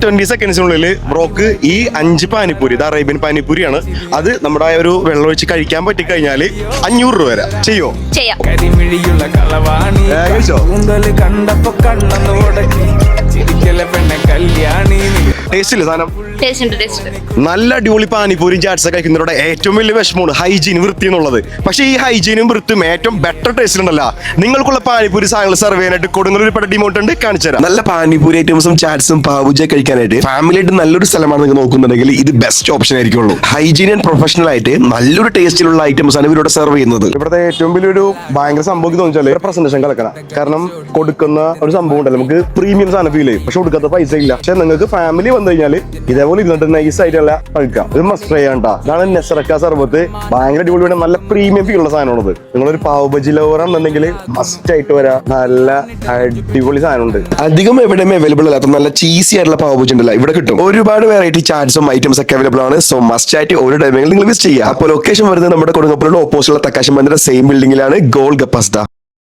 20 സെക്കൻഡ്സിനുള്ളിൽ ബ്രോക്ക് ഈ 5 പാനിപ്പൂരി, ഇത് അറേബ്യൻ പാനിപ്പൂരിയാണ്, അത് നമ്മുടെ ആ ഒരു വെള്ളം ഒഴിച്ച് കഴിക്കാൻ പറ്റിക്കഴിഞ്ഞാൽ 500 രൂപ വരെ. ചെയ്യോ? ചെയ്യാം. കരിമിഴിയുള്ള കളവാണി കഴിച്ചോ? കണ്ടപ്പോ കണ്ണന്ന് ഉടക്കി ചിരിക്കല പെണ്ണ കല്യാണി. ടേസ്റ്റ് ഇല്ല സാധനം? ടേസ്റ്റ് ഉണ്ട്. നല്ല അടിപൊളി പാനിപ്പൂരി ചാറ്റ്സ് കഴിക്കുന്നവരുടെ ഏറ്റവും വലിയ വിഷമമാണ് ഹൈജീൻ, വൃത്തി എന്നുള്ളത്. പക്ഷേ ഈ ഹൈജീനും വൃത്തിയും ഏറ്റവും ബെറ്റർ ടേസ്റ്റ് ഉണ്ടല്ല. നിങ്ങൾക്കുള്ള പാനിപ്പൂരി സാധനങ്ങൾ സെർവ് ചെയ്യാനായിട്ട് കൊടുങ്ങല്ലൂർ ഡിമോട്ട് ഉണ്ട്, കാണിച്ചു തരാം. നല്ല പാനിപ്പൂരി ഐറ്റംസും ചാറ്റ്സും പാവുജ കഴിക്കാനായിട്ട് ഫാമിലി ആയിട്ട് നല്ലൊരു സ്ഥലമാണ് നിങ്ങൾ നോക്കുന്നുണ്ടെങ്കിൽ ഇത് ബെസ്റ്റ് ഓപ്ഷൻ ആയിരിക്കുള്ളൂ. ഹൈജീൻ ആൻഡ് പ്രൊഫഷണൽ ആയിട്ട് നല്ലൊരു ടേസ്റ്റിലുള്ള ഐറ്റംസ് ആണ് ഇവരോട് സെർവ് ചെയ്യുന്നത്. ഇവിടുത്തെ ഏറ്റവും വലിയൊരു ഭയങ്കര സംഭവം തോന്നിച്ചാൽ പ്രസന്റേഷൻ കളക്കണം. കാരണം കൊടുക്കുന്ന ഒരു സംഭവം ഉണ്ടല്ലോ, നമുക്ക് പ്രീമിയം സാധനം ഫീൽ ചെയ്യും, പക്ഷെ കൊടുക്കാത്ത പൈസ ഇല്ല. പക്ഷെ നിങ്ങൾക്ക് ഫാമിലി വന്നു കഴിഞ്ഞാൽ ഇതേപോലെ ഇരുന്നിട്ട് നൈസ് ആയിട്ടുള്ള കഴിക്കാം. ഇത് മസ്റ്റ് ട്രൈ ചെയ്യണ്ട. ഇതാണ് നെസറക്ക സർബത്ത്. ഭയങ്കര അടിപൊളിയാണ്, നല്ല പ്രീമിയം ഫീൽ ഉള്ള സാധനമാണത്. നിങ്ങളൊരു പാവ് ബജി ലവറാണെന്നുണ്ടെങ്കിൽ മസ്റ്റ് ആയിട്ട് വരാം. നല്ല അടിപൊളി സാധനമുണ്ട്. അധികം എവിടെയും അവൈലബിൾ അല്ലാത്ത നല്ല ചീസി ആയിട്ടുള്ള പാവ് ബജി ഉണ്ടല്ലോ ഇവിടെ കിട്ടും. ഒരുപാട് വെറൈറ്റി ചാറ്റ്സും ഐറ്റംസ് ഒക്കെ അവൈലബിൾ ആണ്. സോ മസ്റ്റ് ആയിട്ട് ഒരു ടൈമെങ്കിലും നിങ്ങൾ വിസിറ്റ് ചെയ്യാം. അപ്പോൾ ലൊക്കേഷൻ വരുന്നത് നമ്മുടെ കൊടുങ്ങല്ലൂരിന്റെ ഓപ്പോസിറ്റുള്ള തക്കാശം മന്ദിര സെയിം ബിൽഡിംഗിലാണ്, ഗോൾ ഗപ്പാസ്ത.